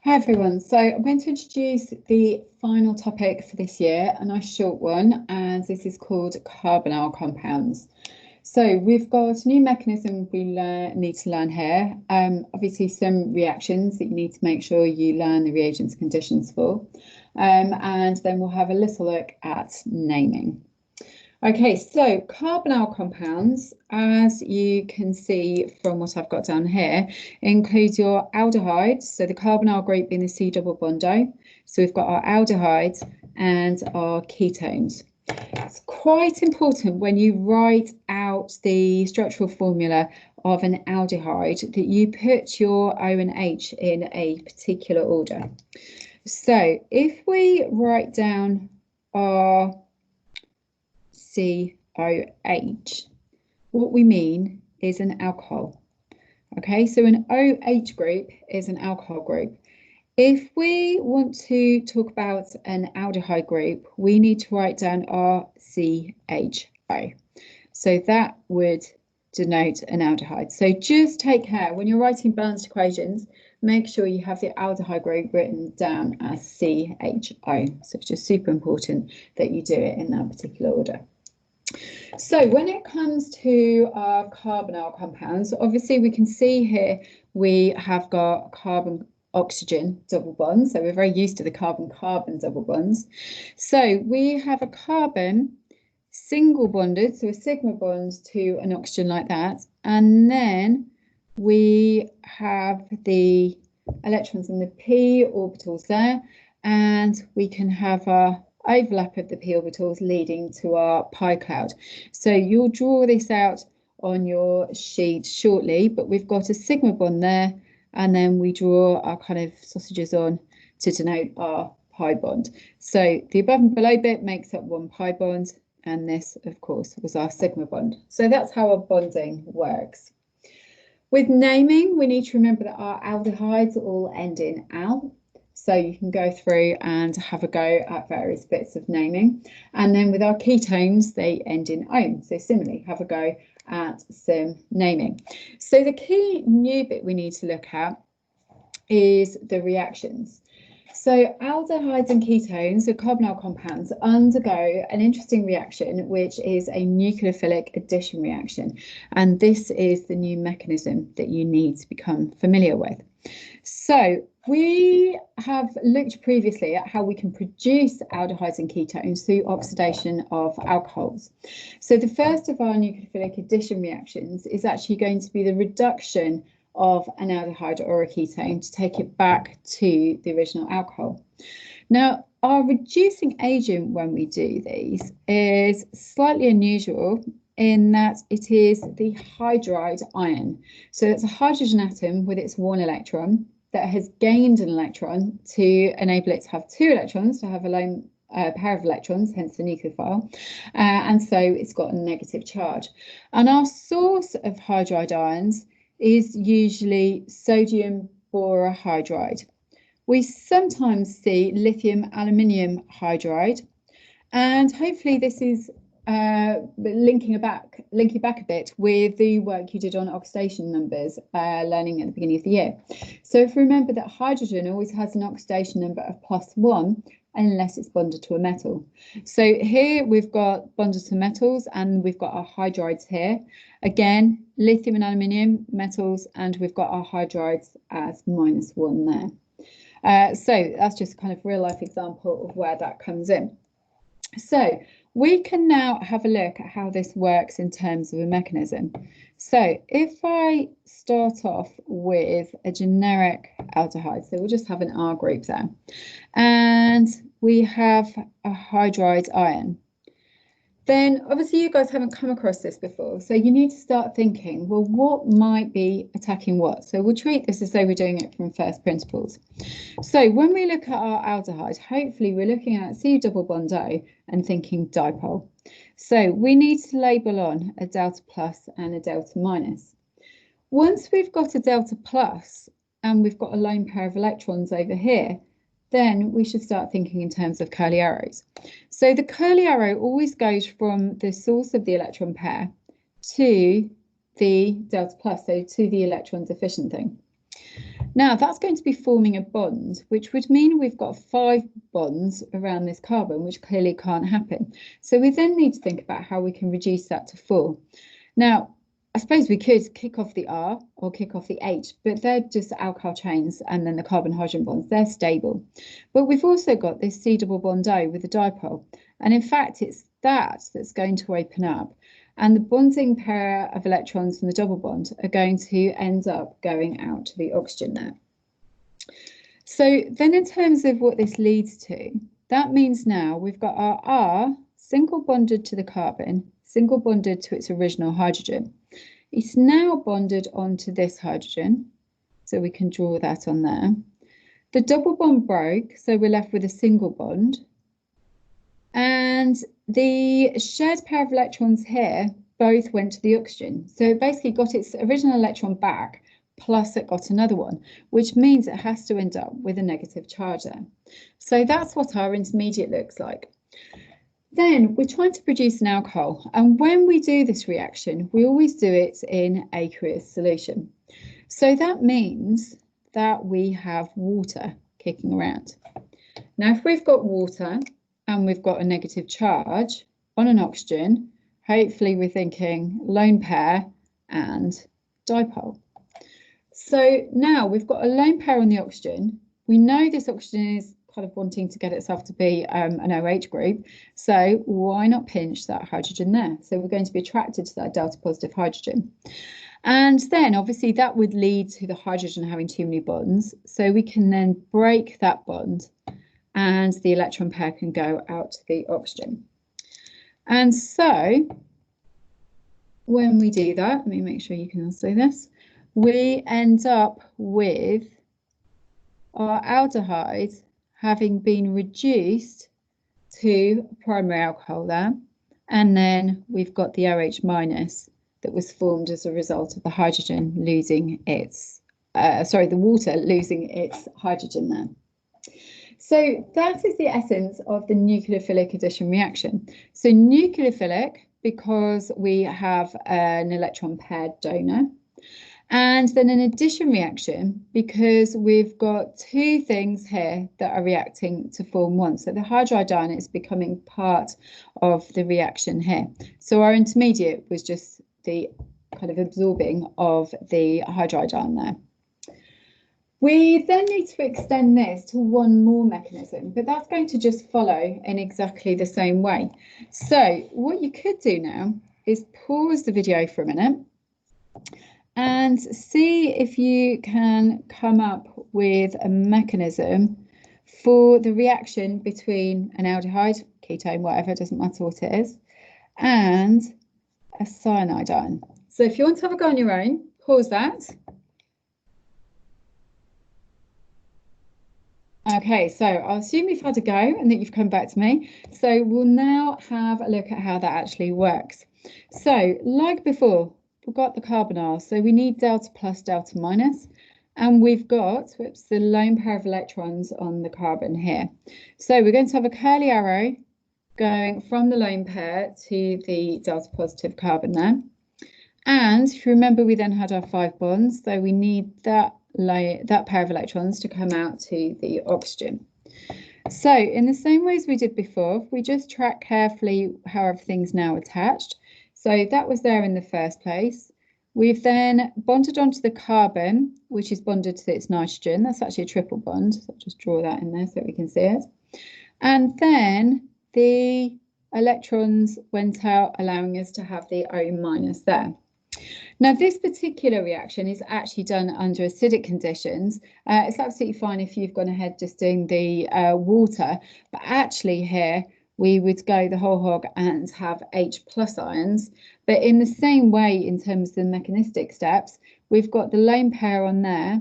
Hi everyone, so I'm going to introduce the final topic for this year, a nice short one, and this is called carbonyl compounds. So we've got a new mechanism we need to learn here. Obviously some reactions that you need to make sure you learn the reagents conditions for, and then we'll have a little look at naming. Okay, so carbonyl compounds, as you can see from what I've got down here, includes your aldehydes, so the carbonyl group being the C double bond O. So we've got our aldehydes and our ketones. It's quite important when you write out the structural formula of an aldehyde that you put your O and H in a particular order. So if we write down our COH, what we mean is an alcohol. Okay, so an OH group is an alcohol group. If we want to talk about an aldehyde group, we need to write down our CHO. So that would denote an aldehyde. So just take care when you're writing balanced equations, make sure you have the aldehyde group written down as CHO. So it's just super important that you do it in that particular order. So when it comes to our carbonyl compounds, obviously we can see here we have got carbon oxygen double bonds. So we're very used to the carbon-carbon double bonds. So we have a carbon single bonded, so a sigma bond to an oxygen like that. And then we have the electrons in the p orbitals there, and we can have our overlap of the p orbitals leading to our pi cloud. So you'll draw this out on your sheet shortly, but we've got a sigma bond there, and then we draw our kind of sausages on to denote our pi bond. So the above and below bit makes up one pi bond, and this of course was our sigma bond. So that's how our bonding works. With naming, we need to remember that our aldehydes all end in al. So you can go through and have a go at various bits of naming. And then with our ketones, they end in -one. So similarly, have a go at some naming. So the key new bit we need to look at is the reactions. So aldehydes and ketones, so carbonyl compounds, undergo an interesting reaction, which is a nucleophilic addition reaction. And this is the new mechanism that you need to become familiar with. So we have looked previously at how we can produce aldehydes and ketones through oxidation of alcohols. So the first of our nucleophilic addition reactions is actually going to be the reduction of an aldehyde or a ketone to take it back to the original alcohol. Now, our reducing agent when we do these is slightly unusual in that it is the hydride ion. So it's a hydrogen atom with its one electron that has gained an electron to enable it to have two electrons, to have a lone pair of electrons, hence the nucleophile, and so it's got a negative charge. And our source of hydride ions is usually sodium borohydride. We sometimes see lithium aluminium hydride, and hopefully this is linking back a bit with the work you did on oxidation numbers, learning at the beginning of the year. So if you remember that hydrogen always has an oxidation number of +1 unless it's bonded to a metal. So here we've got bonded to metals, and we've got our hydrides here. Again, lithium and aluminium metals, and we've got our hydrides as -1 there. So that's just kind of real life example of where that comes in. So we can now have a look at how this works in terms of a mechanism. So if I start off with a generic aldehyde, so we'll just have an R group there, and we have a hydride ion, then obviously you guys haven't come across this before. So you need to start thinking, well, what might be attacking what? So we'll treat this as though we're doing it from first principles. So when we look at our aldehyde, hopefully we're looking at C double bond O and thinking dipole. So we need to label on a delta plus and a delta minus. Once we've got a delta plus and we've got a lone pair of electrons over here, then we should start thinking in terms of curly arrows. So the curly arrow always goes from the source of the electron pair to the delta plus, so to the electron deficient thing. Now that's going to be forming a bond, which would mean we've got 5 bonds around this carbon, which clearly can't happen. So we then need to think about how we can reduce that to 4. Now, I suppose we could kick off the R or kick off the H, but they're just alkyl chains, and then the carbon-hydrogen bonds, they're stable. But we've also got this C double bond O with a dipole, and in fact it's that's going to open up, and the bonding pair of electrons from the double bond are going to end up going out to the oxygen there. So then in terms of what this leads to, that means now we've got our R single bonded to the carbon, single bonded to its original hydrogen. It's now bonded onto this hydrogen, so we can draw that on there. The double bond broke, so we're left with a single bond. And the shared pair of electrons here both went to the oxygen. So it basically got its original electron back, plus it got another one, which means it has to end up with a negative charge there. So that's what our intermediate looks like. Then we're trying to produce an alcohol, and when we do this reaction, we always do it in aqueous solution. So that means that we have water kicking around. Now, if we've got water and we've got a negative charge on an oxygen, hopefully we're thinking lone pair and dipole. So now we've got a lone pair on the oxygen. We know this oxygen is kind of wanting to get itself to be an OH group, so why not pinch that hydrogen there? So we're going to be attracted to that delta positive hydrogen, and then obviously that would lead to the hydrogen having too many bonds, so we can then break that bond and the electron pair can go out to the oxygen. And so when we do that, let me make sure you can all see this, we end up with our aldehyde having been reduced to primary alcohol there, and then we've got the OH minus that was formed as a result of the hydrogen losing its, the water losing its hydrogen there. So that is the essence of the nucleophilic addition reaction. So nucleophilic because we have an electron paired donor, and then an addition reaction because we've got 2 things here that are reacting to form 1. So the hydride ion is becoming part of the reaction here. So our intermediate was just the kind of absorbing of the hydride ion there. We then need to extend this to one more mechanism, but that's going to just follow in exactly the same way. So what you could do now is pause the video for a minute and see if you can come up with a mechanism for the reaction between an aldehyde, ketone, whatever, it doesn't matter what it is, and a cyanide ion. So if you want to have a go on your own, pause that. Okay, so I'll assume you've had a go and that you've come back to me. So we'll now have a look at how that actually works. So like before, we've got the carbonyl, so we need delta plus, delta minus, and we've got, whoops, the lone pair of electrons on the carbon here. So we're going to have a curly arrow going from the lone pair to the delta positive carbon there. And if you remember, we then had our 5 bonds, so we need that pair of electrons to come out to the oxygen. So in the same way as we did before, we just track carefully how everything's now attached. So that was there in the first place. We've then bonded onto the carbon, which is bonded to its nitrogen. That's actually a triple bond. So I'll just draw that in there so we can see it. And then the electrons went out, allowing us to have the O minus there. Now, this particular reaction is actually done under acidic conditions. It's absolutely fine if you've gone ahead just doing the water, but actually here we would go the whole hog and have H plus ions. But in the same way, in terms of the mechanistic steps, we've got the lone pair on there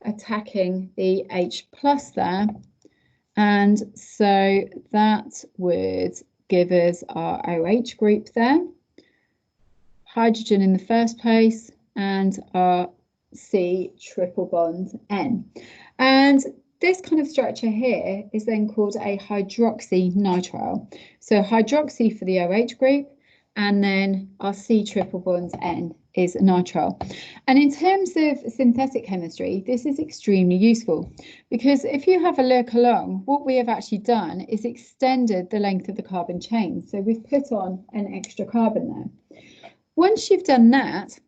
attacking the H plus there. And so that would give us our OH group there. Hydrogen in the first place, and our C triple bond N. And this kind of structure here is then called a hydroxynitrile. So hydroxy for the OH group, and then our C triple bond N is nitrile. And in terms of synthetic chemistry, this is extremely useful because if you have a look along, what we have actually done is extended the length of the carbon chain. So we've put on an extra carbon there. Once you've done that,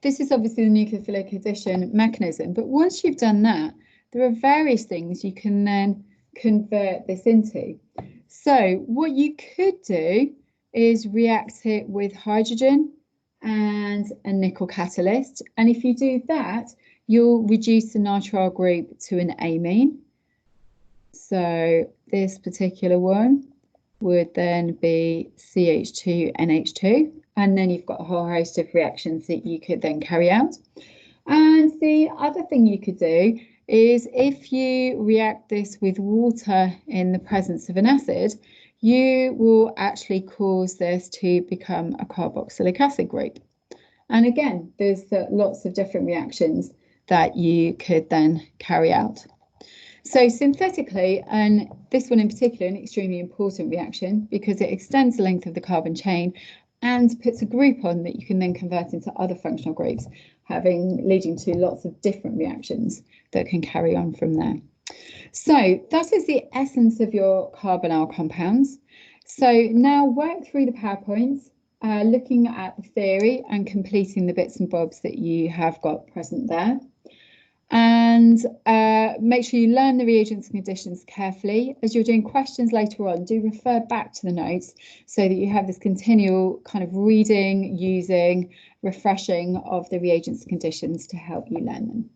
this is obviously the nucleophilic addition mechanism, but once you've done that, there are various things you can then convert this into. So what you could do is react it with hydrogen and a nickel catalyst. And if you do that, you'll reduce the nitrile group to an amine. So this particular one would then be CH2NH2. And then you've got a whole host of reactions that you could then carry out. And the other thing you could do is if you react this with water in the presence of an acid, you will actually cause this to become a carboxylic acid group. And again, there's lots of different reactions that you could then carry out. So synthetically, and this one in particular, an extremely important reaction because it extends the length of the carbon chain and puts a group on that you can then convert into other functional groups, leading to lots of different reactions that can carry on from there. So that is the essence of your carbonyl compounds. So now work through the PowerPoints, looking at the theory and completing the bits and bobs that you have got present there. And make sure you learn the reagents and conditions carefully. As you're doing questions later on, do refer back to the notes so that you have this continual kind of reading, using, refreshing of the reagents and conditions to help you learn them.